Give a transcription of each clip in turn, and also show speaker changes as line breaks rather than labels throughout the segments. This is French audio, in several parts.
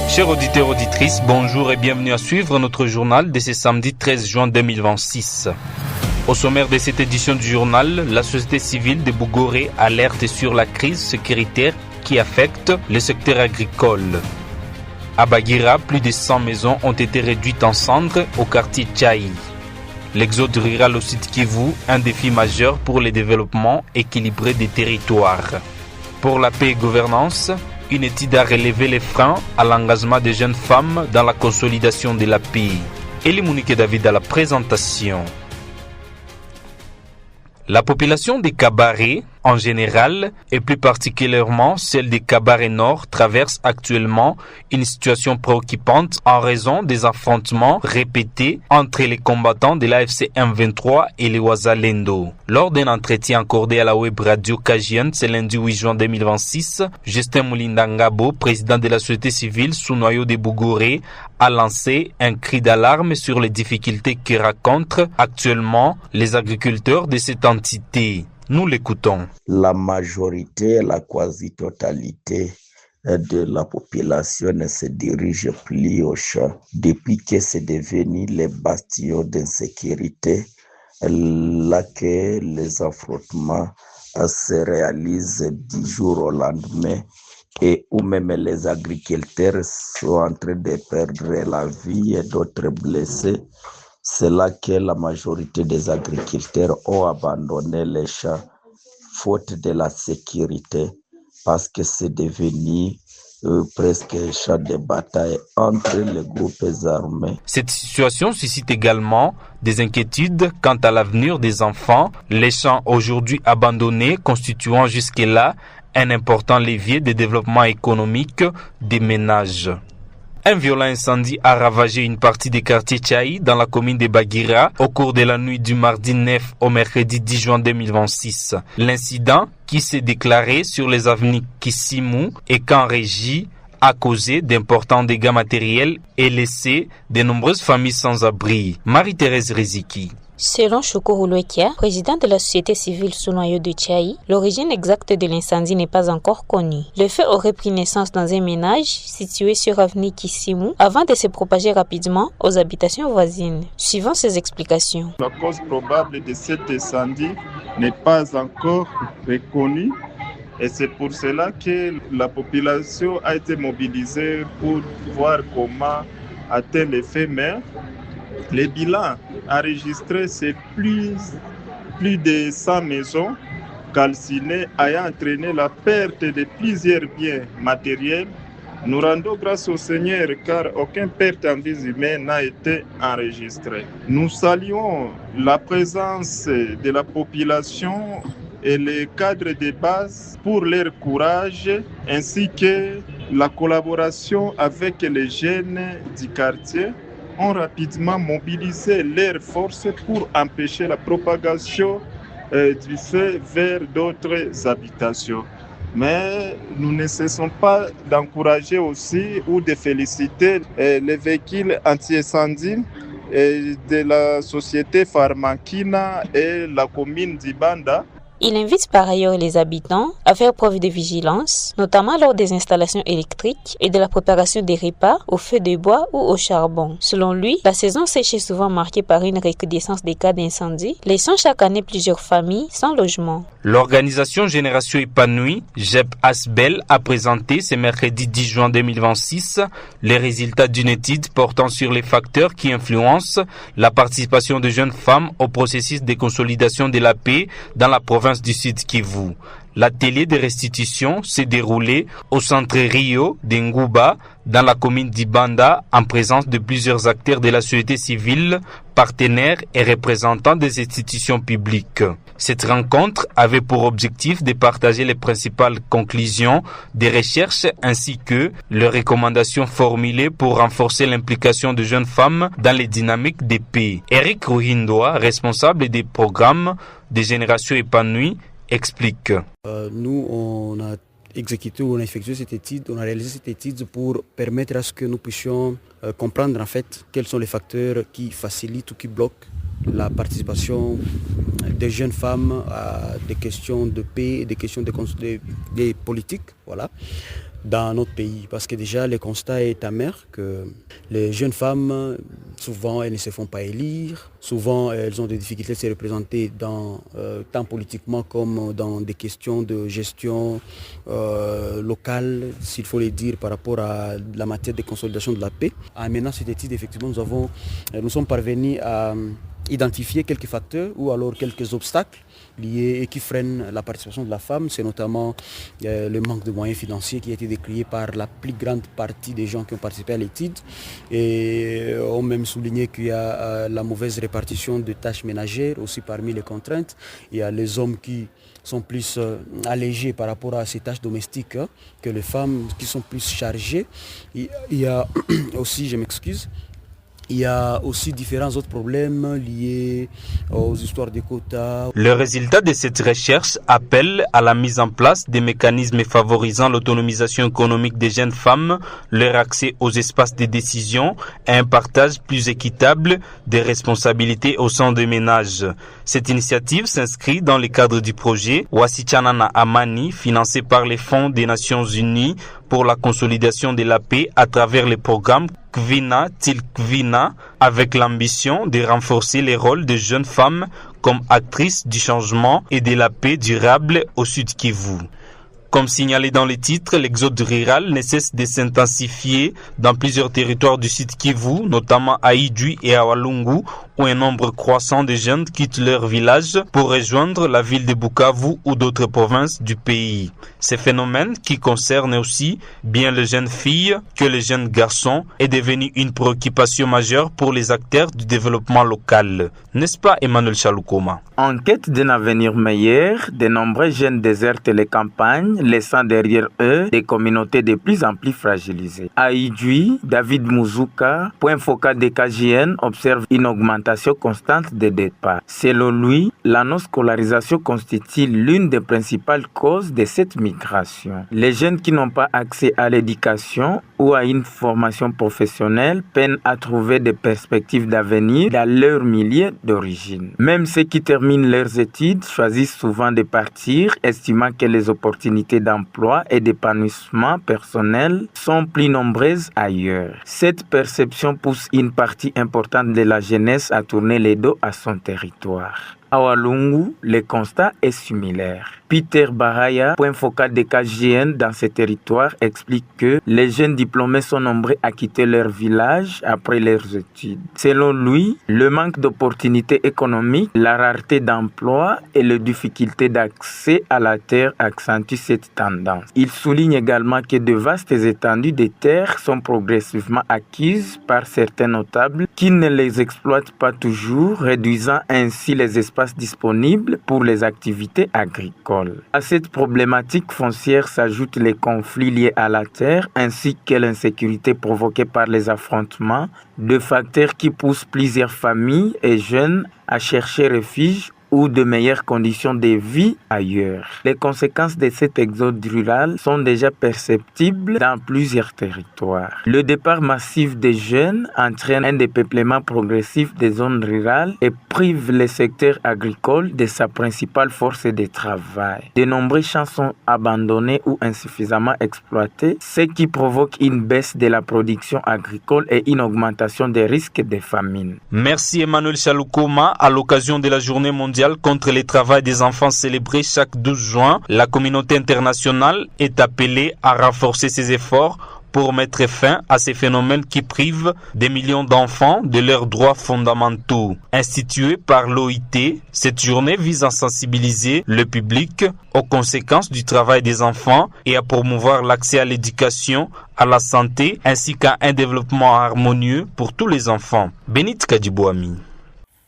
Chers auditeurs, auditrices, bonjour et bienvenue à suivre notre journal de ce samedi 13 juin 2026. Au sommaire de cette édition du journal, la société civile de Bougoré alerte sur la crise sécuritaire qui affecte le secteur agricole. À Baguira, plus de 100 maisons ont été réduites en cendres au quartier Tchaï. L'exode rural au Sud Kivu, un défi majeur pour le développement équilibré des territoires. Pour la paix et gouvernance, une étude a relevé les freins à l'engagement des jeunes femmes dans la consolidation de la paix. Elie Monique David à la présentation. La population des cabarets, en général, et plus particulièrement celle des cabarets nord, traverse actuellement une situation préoccupante en raison des affrontements répétés entre les combattants de l'AFC M23 et les Wazalendo. Lors d'un entretien accordé à la web radio Kajian, ce lundi 8 juin 2026, Justin Moulindangabo, président de la société civile sous noyau de Bougoré, a lancé un cri d'alarme sur les difficultés que rencontrent actuellement les agriculteurs de cette entité. Nous l'écoutons.
La majorité, la quasi-totalité de la population ne se dirige plus au champ depuis que c'est devenu les bastions d'insécurité là que les affrontements se réalisent du jour au lendemain et où même les agriculteurs sont en train de perdre la vie et d'autres blessés. C'est là que la majorité des agriculteurs ont abandonné les champs faute de la sécurité parce que c'est devenu presque un champ de bataille entre les groupes armés.
Cette situation suscite également des inquiétudes quant à l'avenir des enfants, les champs aujourd'hui abandonnés constituant jusque-là un important levier de développement économique des ménages. Un violent incendie a ravagé une partie des quartiers Tchaï dans la commune de Baguira au cours de la nuit du mardi 9 au mercredi 10 juin 2026. L'incident, qui s'est déclaré sur les avenues Kissimu et Kanréji, a causé d'importants dégâts matériels et laissé de nombreuses familles sans abri. Marie-Thérèse Riziki.
Selon Chokoro Loekia, président de la société civile sous noyau de Tchaï, l'origine exacte de l'incendie n'est pas encore connue. Le feu aurait pris naissance dans un ménage situé sur avenue Kissimu avant de se propager rapidement aux habitations voisines. Suivant ses explications.
La cause probable de cet incendie n'est pas encore reconnue et c'est pour cela que la population a été mobilisée pour voir comment atteindre l'effet, mais les bilans enregistrés, c'est plus de 100 maisons calcinées ayant entraîné la perte de plusieurs biens matériels. Nous rendons grâce au Seigneur car aucune perte en vie humaine n'a été enregistrée. Nous saluons la présence de la population et les cadres de base pour leur courage ainsi que la collaboration avec les jeunes du quartier ont rapidement mobilisé leurs forces pour empêcher la propagation du feu vers d'autres habitations. Mais nous ne cessons pas d'encourager aussi ou de féliciter les véhicules anti-incendie de la société Pharmakina et la commune d'Ibanda.
Il invite par ailleurs les habitants à faire preuve de vigilance, notamment lors des installations électriques et de la préparation des repas au feu de bois ou au charbon. Selon lui, la saison sèche est souvent marquée par une recrudescence des cas d'incendie, laissant chaque année plusieurs familles sans logement.
L'organisation Génération Épanouie, GEP Asbel, a présenté ce mercredi 10 juin 2026 les résultats d'une étude portant sur les facteurs qui influencent la participation de jeunes femmes au processus de consolidation de la paix dans la province du Sud Kivu. L'atelier de restitution s'est déroulé au centre Rio d'Ngouba, dans la commune d'Ibanda, en présence de plusieurs acteurs de la société civile, partenaires et représentants des institutions publiques. Cette rencontre avait pour objectif de partager les principales conclusions des recherches ainsi que les recommandations formulées pour renforcer l'implication de jeunes femmes dans les dynamiques de paix. Eric Ruhindoa, responsable des programmes des Générations Épanouies, explique.
Nous, on a effectué cette étude, on a réalisé cette étude pour permettre à ce que nous puissions comprendre en fait quels sont les facteurs qui facilitent ou qui bloquent la participation des jeunes femmes à des questions de paix, des questions de politique, voilà, dans notre pays. Parce que déjà, le constat est amer que les jeunes femmes, souvent, elles ne se font pas élire. Souvent, elles ont des difficultés à se représenter tant politiquement comme dans des questions de gestion locale, s'il faut le dire, par rapport à la matière de consolidation de la paix. En menant cette étude, effectivement, nous sommes parvenus à identifier quelques facteurs ou alors quelques obstacles liés et qui freinent la participation de la femme. C'est notamment le manque de moyens financiers qui a été décrié par la plus grande partie des gens qui ont participé à l'étude. Et on même souligné qu'il y a la mauvaise répartition de tâches ménagères aussi parmi les contraintes. Il y a les hommes qui sont plus allégés par rapport à ces tâches domestiques que les femmes qui sont plus chargées. Il y a aussi, il y a aussi différents autres problèmes liés aux histoires de quotas.
Le résultat de cette recherche appelle à la mise en place des mécanismes favorisant l'autonomisation économique des jeunes femmes, leur accès aux espaces de décision et un partage plus équitable des responsabilités au sein des ménages. Cette initiative s'inscrit dans le cadre du projet Wasichana Amani, financé par les Fonds des Nations Unies pour la consolidation de la paix à travers le programme Kvina Tilkvina, avec l'ambition de renforcer les rôles des jeunes femmes comme actrices du changement et de la paix durable au Sud Kivu. Comme signalé dans les titres, l'exode rural ne cesse de s'intensifier dans plusieurs territoires du Sud Kivu, notamment à Idjwi et à Walungu, où un nombre croissant de jeunes quittent leur village pour rejoindre la ville de Bukavu ou d'autres provinces du pays. Ce phénomène, qui concerne aussi bien les jeunes filles que les jeunes garçons, est devenu une préoccupation majeure pour les acteurs du développement local. N'est-ce pas, Emmanuel Chalukoma?
En quête d'un avenir meilleur, de nombreux jeunes désertent les campagnes, laissant derrière eux des communautés de plus en plus fragilisées. À Idjwi, David Muzuka, point focal de KGN, observe une augmentation constante des départs. Selon lui, la non-scolarisation constitue l'une des principales causes de cette migration. Les jeunes qui n'ont pas accès à l'éducation ou à une formation professionnelle peinent à trouver des perspectives d'avenir dans leur milieu d'origine. Même ceux qui terminent leurs études choisissent souvent de partir, estimant que les opportunités d'emploi et d'épanouissement personnel sont plus nombreuses ailleurs. Cette perception pousse une partie importante de la jeunesse à tourner les dos à son territoire. À Walungu, le constat est similaire. Peter Baraya, point focal de KGN dans ces territoires, explique que les jeunes diplômés sont nombreux à quitter leur village après leurs études. Selon lui, le manque d'opportunités économiques, la rareté d'emplois et les difficultés d'accès à la terre accentuent cette tendance. Il souligne également que de vastes étendues de terres sont progressivement acquises par certains notables qui ne les exploitent pas toujours, réduisant ainsi les espaces disponibles pour les activités agricoles. À cette problématique foncière s'ajoutent les conflits liés à la terre ainsi que l'insécurité provoquée par les affrontements, deux facteurs qui poussent plusieurs familles et jeunes à chercher refuge ou de meilleures conditions de vie ailleurs. Les conséquences de cet exode rural sont déjà perceptibles dans plusieurs territoires. Le départ massif des jeunes entraîne un dépeuplement progressif des zones rurales et prive le secteur agricole de sa principale force de travail. De nombreux champs sont abandonnés ou insuffisamment exploités, ce qui provoque une baisse de la production agricole et une augmentation des risques de famine.
Merci Emmanuel Chalukoma. À l'occasion de la journée mondiale contre le travail des enfants célébrée chaque 12 juin, la communauté internationale est appelée à renforcer ses efforts pour mettre fin à ces phénomènes qui privent des millions d'enfants de leurs droits fondamentaux. Instituée par l'OIT, cette journée vise à sensibiliser le public aux conséquences du travail des enfants et à promouvoir l'accès à l'éducation, à la santé ainsi qu'à un développement harmonieux pour tous les enfants. Benit Kadibouami.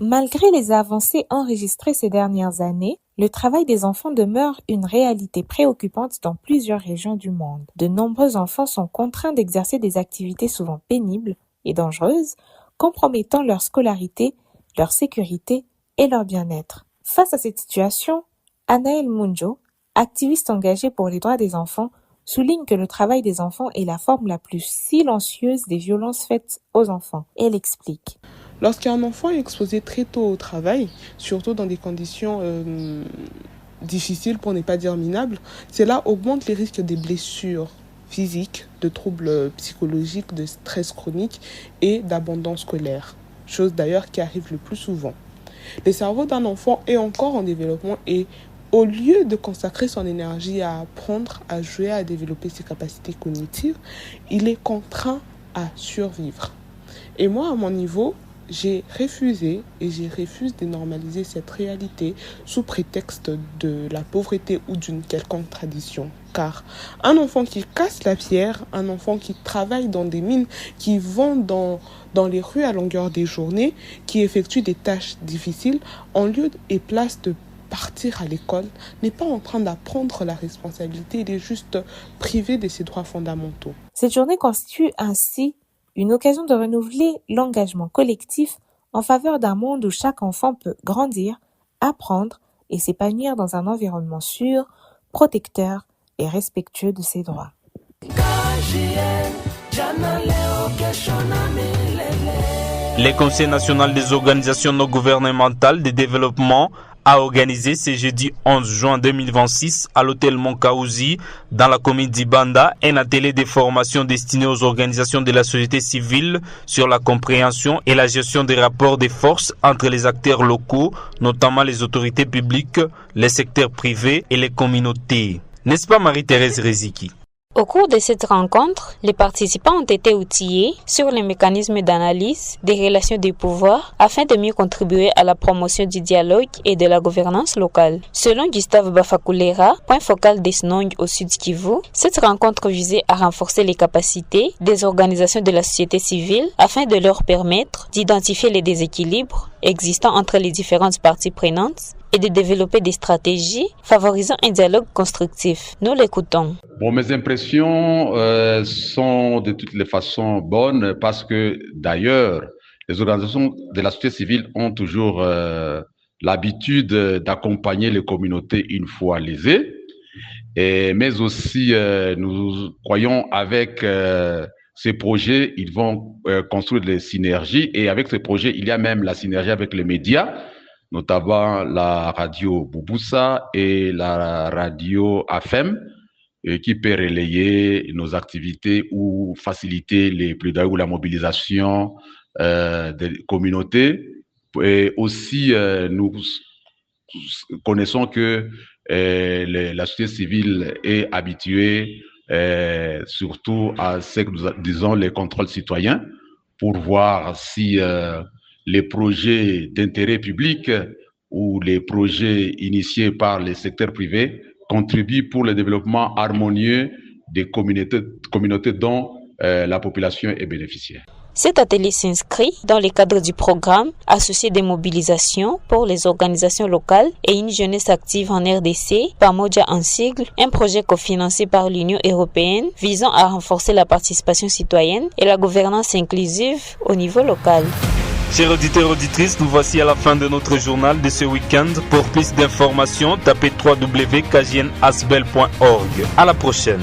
Malgré les avancées enregistrées ces dernières années, le travail des enfants demeure une réalité préoccupante dans plusieurs régions du monde. De nombreux enfants sont contraints d'exercer des activités souvent pénibles et dangereuses, compromettant leur scolarité, leur sécurité et leur bien-être. Face à cette situation, Anaël Munjo, activiste engagée pour les droits des enfants, souligne que le travail des enfants est la forme la plus silencieuse des violences faites aux enfants. Elle explique.
Lorsqu'un enfant est exposé très tôt au travail, surtout dans des conditions difficiles pour ne pas dire minables, cela augmente les risques des blessures physiques, de troubles psychologiques, de stress chronique et d'abandon scolaire, chose d'ailleurs qui arrive le plus souvent. Le cerveau d'un enfant est encore en développement et au lieu de consacrer son énergie à apprendre, à jouer, à développer ses capacités cognitives, il est contraint à survivre. Et moi, à mon niveau, j'ai refusé et je refuse de normaliser cette réalité sous prétexte de la pauvreté ou d'une quelconque tradition. Car un enfant qui casse la pierre, un enfant qui travaille dans des mines, qui vend dans les rues à longueur des journées, qui effectue des tâches difficiles, en lieu et place de partir à l'école, n'est pas en train d'apprendre la responsabilité, il est juste privé de ses droits fondamentaux.
Cette journée constitue ainsi une occasion de renouveler l'engagement collectif en faveur d'un monde où chaque enfant peut grandir, apprendre et s'épanouir dans un environnement sûr, protecteur et respectueux de ses droits.
Le Conseil national des organisations non gouvernementales de développement a organisé ce jeudi 11 juin 2026 à l'hôtel Monkauzi dans la commune d'Ibanda un atelier de formation destiné aux organisations de la société civile sur la compréhension et la gestion des rapports de force entre les acteurs locaux, notamment les autorités publiques, les secteurs privés et les communautés. N'est-ce pas Marie-Thérèse Reziki?
Au cours de cette rencontre, les participants ont été outillés sur les mécanismes d'analyse des relations de pouvoir afin de mieux contribuer à la promotion du dialogue et de la gouvernance locale. Selon Gustave Bafakulera, point focal des Snong au Sud Kivu, cette rencontre visait à renforcer les capacités des organisations de la société civile afin de leur permettre d'identifier les déséquilibres existants entre les différentes parties prenantes et de développer des stratégies favorisant un dialogue constructif. Nous l'écoutons.
Bon, mes impressions sont de toutes les façons bonnes parce que d'ailleurs, les organisations de la société civile ont toujours l'habitude d'accompagner les communautés une fois lésées, mais aussi nous croyons avec ces projets, ils vont construire des synergies et avec ces projets, il y a même la synergie avec les médias, notamment la radio Bouboussa et la radio AFEM, qui peut relayer nos activités ou faciliter les plaidoyers ou la mobilisation des communautés. Et aussi, nous connaissons que la société civile est habituée surtout à ce que nous disons les contrôles citoyens pour voir si les projets d'intérêt public ou les projets initiés par les secteurs privés contribuent pour le développement harmonieux des communautés dont la population est bénéficiaire.
Cet atelier s'inscrit dans le cadre du programme associé des mobilisations pour les organisations locales et une jeunesse active en RDC, PAMODJA en sigle, un projet cofinancé par l'Union européenne visant à renforcer la participation citoyenne et la gouvernance inclusive au niveau local.
Chers auditeurs et auditrices, nous voici à la fin de notre journal de ce week-end. Pour plus d'informations, tapez www.kjnasbel.org. À la prochaine.